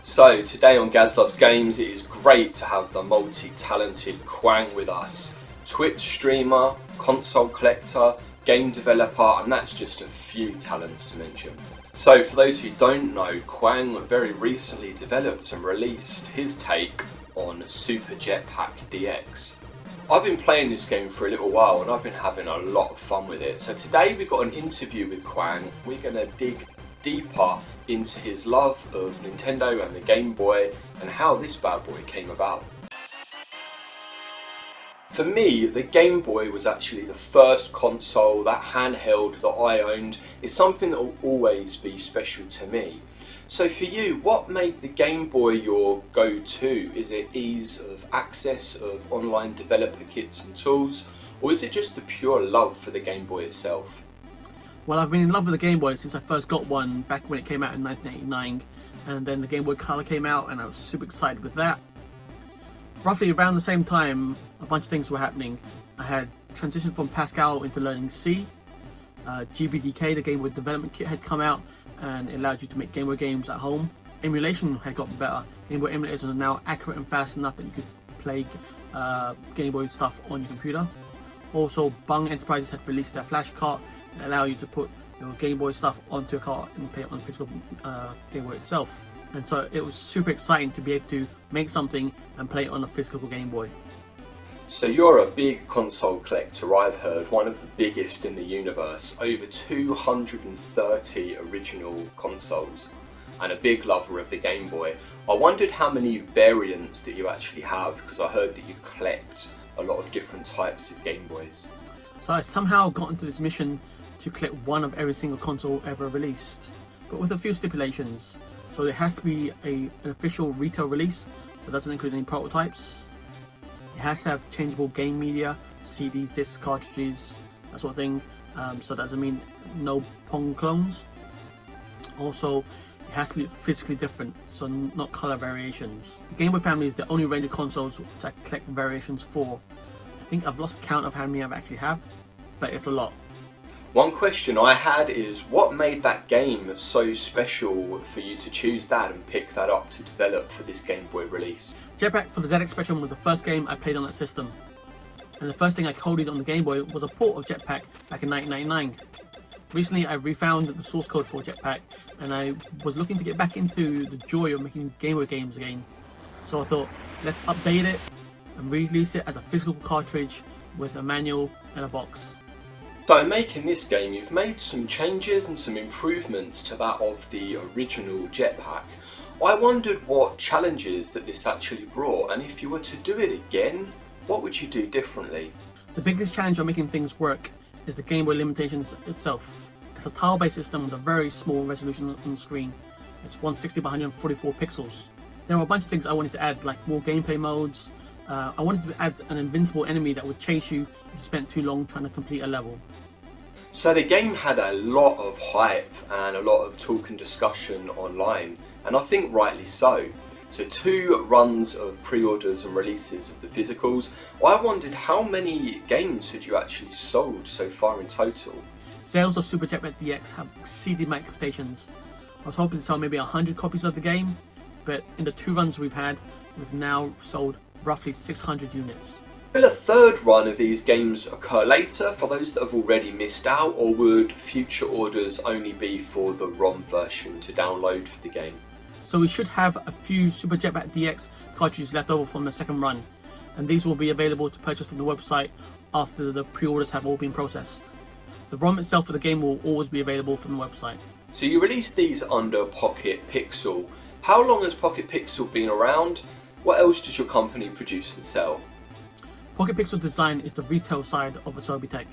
So today on Gaz Loves Games, it is great to have the multi-talented Quang with us. Twitch streamer, console collector, game developer, and that's just a few talents to mention. So for those who don't know, Quang very recently developed and released his take on Super JetPak DX. I've been playing this game for a little while and I've been having a lot of fun with it. So today we've got an interview with Quang. We're going to dig deeper into his love of Nintendo and the Game Boy and how this bad boy came about. For me, the Game Boy was actually the first console, that handheld that I owned. It's something that will always be special to me. So for you, what made the Game Boy your go-to? Is it ease of access of online developer kits and tools, or is it just the pure love for the Game Boy itself? Well, I've been in love with the Game Boy since I first got one back when it came out in 1989, and then the Game Boy Color came out and I was super excited with that. Roughly around the same time, a bunch of things were happening. I had transitioned from Pascal into learning C. GBDK, the Game Boy development kit, had come out and it allowed you to make Game Boy games at home. Emulation had gotten better. Game Boy emulators are now accurate and fast enough that you could play Game Boy stuff on your computer. Also, Bung Enterprises had released their flash cart and allow you to put your Game Boy stuff onto a cart and play it on the physical Game Boy itself. And so it was super exciting to be able to make something and play it on a physical Game Boy. So you're a big console collector, I've heard, one of the biggest in the universe, over 230 original consoles, and a big lover of the Game Boy. I wondered how many variants that you actually have, because I heard that you collect a lot of different types of Game Boys. So I somehow got into this mission to collect one of every single console ever released, but with a few stipulations. So it has to be an official retail release, so it doesn't include any prototypes. It has to have changeable game media, CDs, discs, cartridges, that sort of thing. So that doesn't mean no Pong clones. Also, it has to be physically different, so not color variations. The Game Boy family is the only range of consoles which I collect variations for. I think I've lost count of how many I actually have, but it's a lot. One question I had is, what made that game so special for you to choose that and pick that up to develop for this Game Boy release? JetPak for the ZX Spectrum was the first game I played on that system. And the first thing I coded on the Game Boy was a port of JetPak back in 1999. Recently I refound the source code for JetPak and I was looking to get back into the joy of making Game Boy games again. So I thought, let's update it and release it as a physical cartridge with a manual and a box. So in making this game, you've made some changes and some improvements to that of the original JetPak. I wondered what challenges that this actually brought, and if you were to do it again, what would you do differently? The biggest challenge of making things work is the Game Boy limitations itself. It's a tile-based system with a very small resolution on the screen. It's 160 by 144 pixels. There were a bunch of things I wanted to add, like more gameplay modes. I wanted to add an invincible enemy that would chase you if you spent too long trying to complete a level. So the game had a lot of hype and a lot of talk and discussion online, and I think rightly so. So 2 runs of pre-orders and releases of the physicals. I wondered how many games had you actually sold so far in total? Sales of Super JetPak DX have exceeded my expectations. I was hoping to sell maybe 100 copies of the game, but in the 2 runs we've had, we've now sold roughly 600 units. Will a third run of these games occur later for those that have already missed out, or would future orders only be for the ROM version to download for the game? So we should have a few Super JetPak DX cartridges left over from the second run, and these will be available to purchase from the website after the pre-orders have all been processed. The ROM itself for the game will always be available from the website. So you released these under Pocket Pixel. How long has Pocket Pixel been around? What else does your company produce and sell? Pocket Pixel Design is the retail side of Asobi Tech.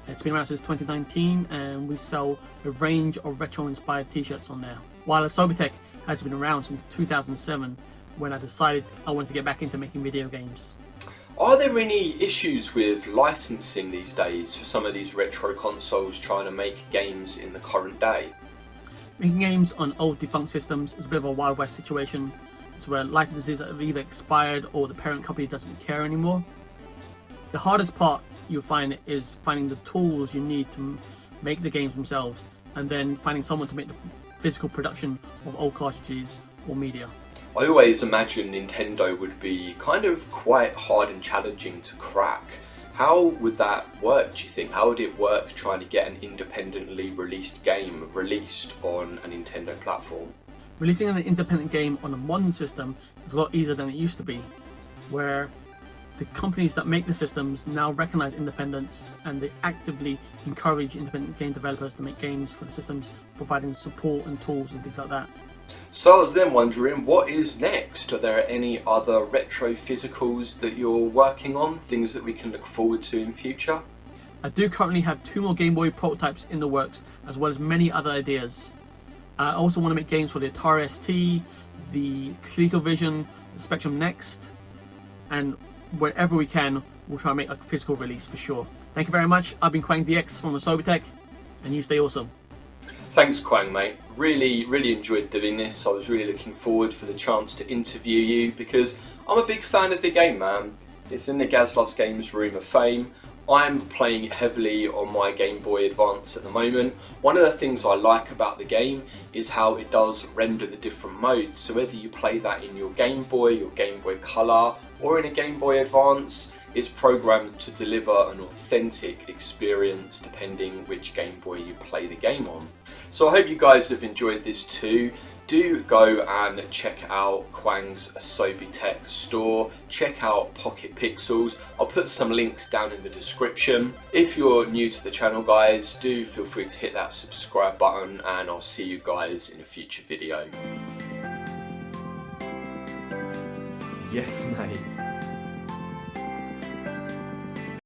It's been around since 2019 and we sell a range of retro-inspired t-shirts on there. While Asobi Tech has been around since 2007 when I decided I wanted to get back into making video games. Are there any issues with licensing these days for some of these retro consoles trying to make games in the current day? Making games on old defunct systems is a bit of a Wild West situation. It's where licenses have either expired or the parent company doesn't care anymore. The hardest part you'll find is finding the tools you need to make the games themselves, and then finding someone to make the physical production of old cartridges or media. I always imagined Nintendo would be kind of quite hard and challenging to crack. How would that work, do you think? How would it work trying to get an independently released game released on a Nintendo platform? Releasing an independent game on a modern system is a lot easier than it used to be, where the companies that make the systems now recognize independence and they actively encourage independent game developers to make games for the systems, providing support and tools and things like that. So I was then wondering, what is next? Are there any other retro physicals that you're working on, things that we can look forward to in future? I do currently have 2 more Game Boy prototypes in the works, as well as many other ideas. I also want to make games for the Atari ST, the ColecoVision, the Spectrum Next, and wherever we can, we'll try and make a physical release for sure. Thank you very much. I've been Quang DX from Asobi Tech, and you stay awesome. Thanks, Quang, mate. Really enjoyed doing this. I was really looking forward for the chance to interview you because I'm a big fan of the game, man. It's in the Gaz Loves Games Room of Fame. I'm playing it heavily on my Game Boy Advance at the moment. One of the things I like about the game is how it does render the different modes. So whether you play that in your Game Boy, your Game Boy Color, or in a Game Boy Advance, it's programmed to deliver an authentic experience depending which Game Boy you play the game on. So I hope you guys have enjoyed this too. Do go and check out Quang's Asobi Tech store. Check out Pocket Pixels. I'll put some links down in the description. If you're new to the channel, guys, do feel free to hit that subscribe button and I'll see you guys in a future video. Yes, mate.